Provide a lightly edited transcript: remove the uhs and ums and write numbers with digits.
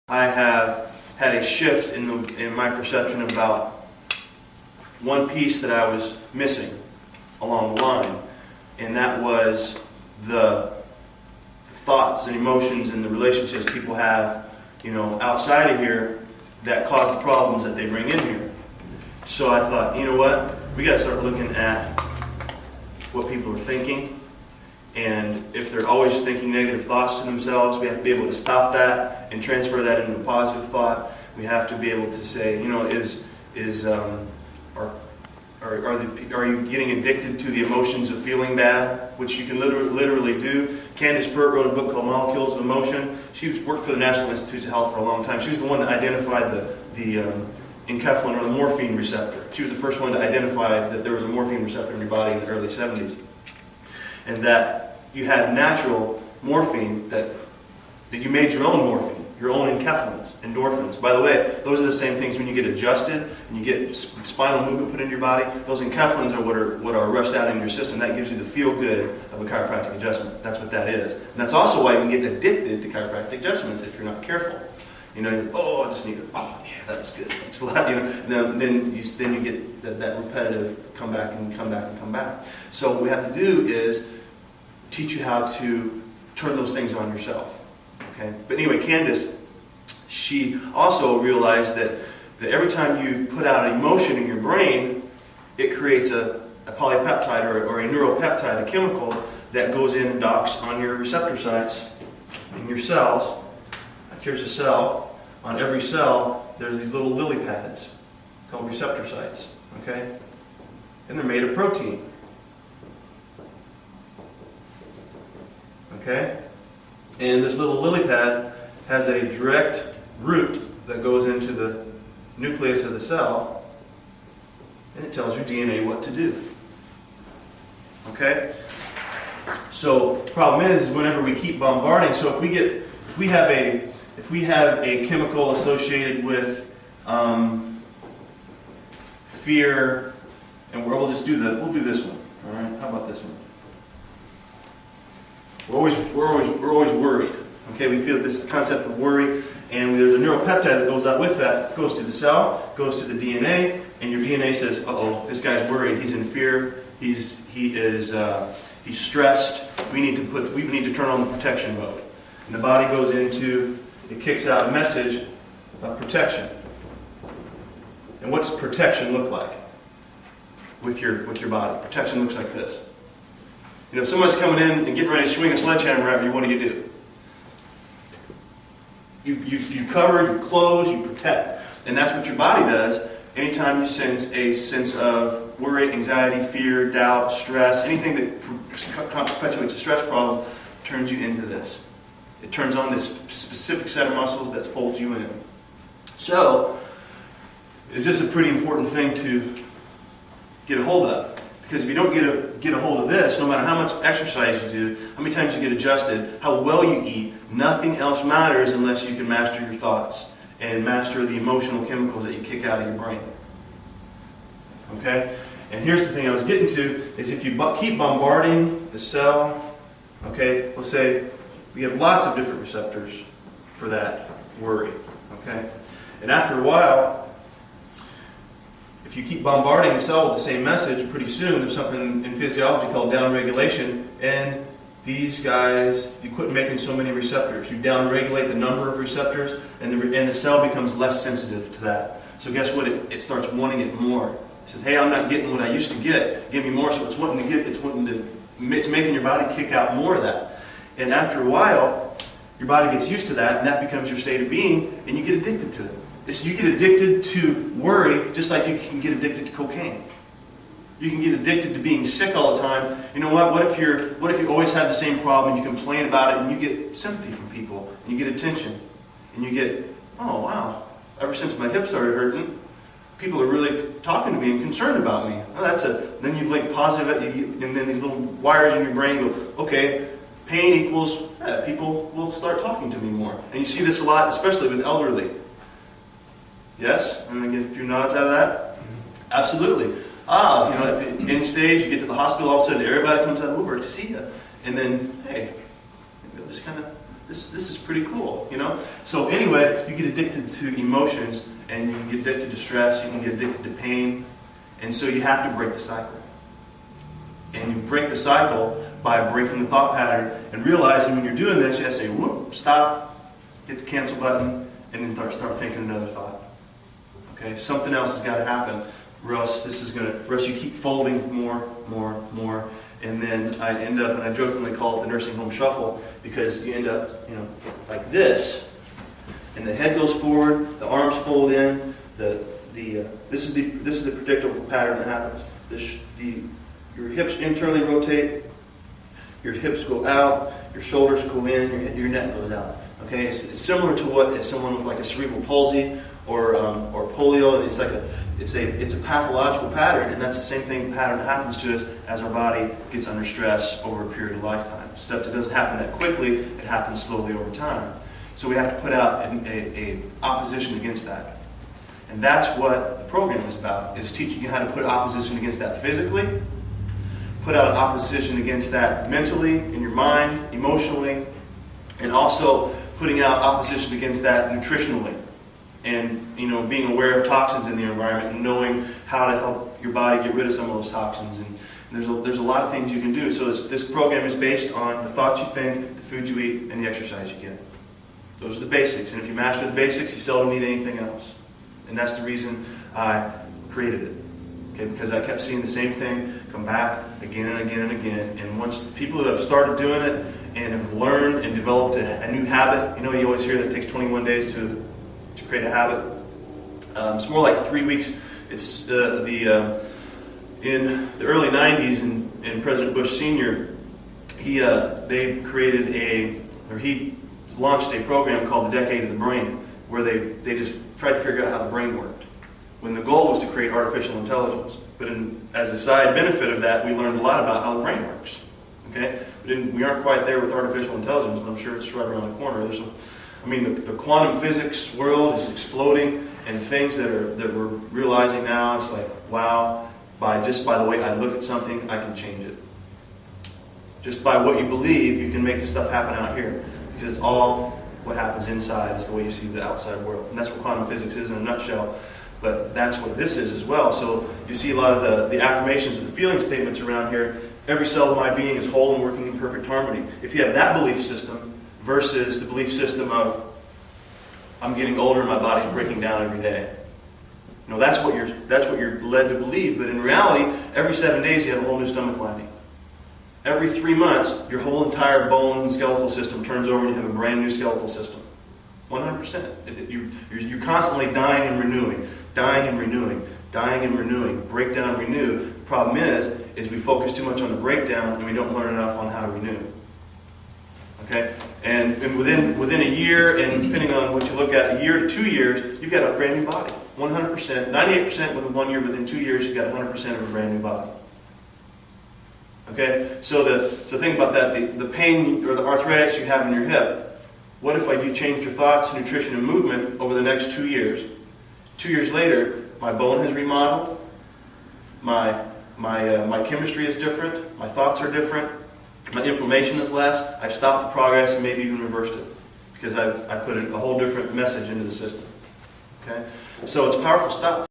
I have had a shift in my perception about one piece that I was missing along the line, and that was the thoughts and emotions and the relationships people have, outside of here that cause the problems that they bring in here. So I thought, you know what? We got to start looking at what people are thinking. And if they're always thinking negative thoughts to themselves, we have to be able to stop that and transfer that into a positive thought. We have to be able to say, are you getting addicted to the emotions of feeling bad, which you can literally do. Candace Pert wrote a book called Molecules of Emotion. She worked for the National Institutes of Health for a long time. She was the one that identified the enkephalin, or the morphine receptor. She was the first one to identify that there was a morphine receptor in your body in the early 70s. And that you had natural morphine, that you made your own morphine, your own enkephalins, endorphins. By the way, those are the same things when you get adjusted and you get spinal movement put in your body. Those enkephalins are what are rushed out in your system. That gives you the feel-good of a chiropractic adjustment. That's what that is. And that's also why you can get addicted to chiropractic adjustments if you're not careful. You're like, I just need it. Oh, yeah, that was good. Thanks a lot. Then you get that repetitive come back and come back and come back. So what we have to do is teach you how to turn those things on yourself. Okay? But anyway, Candace, she also realized that every time you put out an emotion in your brain, it creates a polypeptide or a neuropeptide, a chemical that goes in and docks on your receptor sites in your cells. Like here's a cell. On every cell, there's these little lily pads called receptor sites. Okay? And they're made of protein. Okay? And this little lily pad has a direct route that goes into the nucleus of the cell, and it tells your DNA what to do. Okay? So the problem is whenever we keep bombarding, so if we have a chemical associated with fear, and we'll do this one. All right? How about this one? We're always worried. Okay, we feel this concept of worry, and there's a neuropeptide that goes out with that. It goes to the cell, goes to the DNA, and your DNA says, "Uh-oh, this guy's worried. He's in fear. He's stressed. We need to turn on the protection mode." And the body goes into, it kicks out a message of protection. And what's protection look like with your body? Protection looks like this. If somebody's coming in and getting ready to swing a sledgehammer at you, what do? You cover, you close, you protect. And that's what your body does anytime you sense a sense of worry, anxiety, fear, doubt, stress, anything that perpetuates a stress problem turns you into this. It turns on this specific set of muscles that folds you in. So, is this a pretty important thing to get a hold of? Because if you don't get a hold of this, no matter how much exercise you do, how many times you get adjusted, how well you eat, nothing else matters unless you can master your thoughts and master the emotional chemicals that you kick out of your brain. Okay? And here's the thing I was getting to, is if you keep bombarding the cell, okay, let's say we have lots of different receptors for that worry. Okay? And after a while, if you keep bombarding the cell with the same message, pretty soon there's something in physiology called downregulation, and these guys, you quit making so many receptors. You downregulate the number of receptors, and the cell becomes less sensitive to that. So guess what? It starts wanting it more. It says, "Hey, I'm not getting what I used to get. Give me more." So it's making your body kick out more of that. And after a while, your body gets used to that, and that becomes your state of being, and you get addicted to it. You get addicted to worry just like you can get addicted to cocaine. You can get addicted to being sick all the time. You know what? What if you always have the same problem and you complain about it and you get sympathy from people and you get attention and you get, "Oh wow, ever since my hip started hurting, people are really talking to me and concerned about me." Then you link positive, and then these little wires in your brain go, "Okay, pain equals people will start talking to me more." And you see this a lot, especially with elderly. Yes? I'm going to get a few nods out of that. Absolutely. At the end stage, you get to the hospital, all of a sudden everybody comes out of the woodwork to see you. And then, hey, maybe I'll just kind of This is pretty cool, you know? So anyway, you get addicted to emotions, and you can get addicted to stress, you can get addicted to pain, and so you have to break the cycle. And you break the cycle by breaking the thought pattern and realizing when you're doing this, you have to say, whoop, stop, hit the cancel button, and then start thinking another thought. Okay, something else has got to happen, or else you keep folding more, and then I end up, and I jokingly call it the nursing home shuffle, because you end up, like this, and the head goes forward, the arms fold in, this is the predictable pattern that happens. Your hips internally rotate, your hips go out, your shoulders go in, your neck goes out. Okay, it's similar to what someone with like a cerebral palsy or polio. It's a pathological pattern, and that's the same pattern that happens to us as our body gets under stress over a period of lifetime. Except it doesn't happen that quickly; it happens slowly over time. So we have to put out a opposition against that, and that's what the program is about: is teaching you how to put opposition against that physically, put out an opposition against that mentally, in your mind, emotionally, and also putting out opposition against that nutritionally. And being aware of toxins in the environment and knowing how to help your body get rid of some of those toxins. And there's a lot of things you can do. So this program is based on the thoughts you think, the food you eat, and the exercise you get. Those are the basics. And if you master the basics, you seldom need anything else. And that's the reason I created it. Okay, because I kept seeing the same thing come back again and again and again. And once people who have started doing it and have learned and developed a new habit, you always hear that it takes 21 days to create a habit. It's more like 3 weeks. It's in the early 90s, and President Bush Sr., he launched a program called the Decade of the Brain, where they just tried to figure out how the brain worked, when the goal was to create artificial intelligence. But as a side benefit of that, we learned a lot about how the brain works. Okay, we aren't quite there with artificial intelligence, but I'm sure it's right around the corner. The quantum physics world is exploding, and things that we're realizing now, it's like, wow, by the way I look at something, I can change it. Just by what you believe, you can make stuff happen out here, because it's all what happens inside is the way you see the outside world. And that's what quantum physics is in a nutshell, but that's what this is as well. So you see a lot of the affirmations or the feeling statements around here. Every cell of my being is whole and working in perfect harmony. If you have that belief system versus the belief system of I'm getting older and my body's breaking down every day. That's what you're led to believe. But in reality, every 7 days you have a whole new stomach lining. Every 3 months, your whole entire bone and skeletal system turns over and you have a brand new skeletal system. 100%. You're constantly dying and renewing, dying and renewing, dying and renewing, breakdown, renew. The problem is we focus too much on the breakdown and we don't learn enough on how to renew. Okay, and within a year, and depending on what you look at, a year to 2 years, you've got a brand new body. 100%, 98% within 1 year. Within 2 years, you've got 100% of a brand new body. Okay, so think about that. The pain or the arthritis you have in your hip. What if you changed your thoughts, nutrition, and movement over the next 2 years? 2 years later, my bone has remodeled. My chemistry is different. My thoughts are different. My inflammation is less. I've stopped the progress and maybe even reversed it because I put a whole different message into the system. Okay, so it's powerful stuff.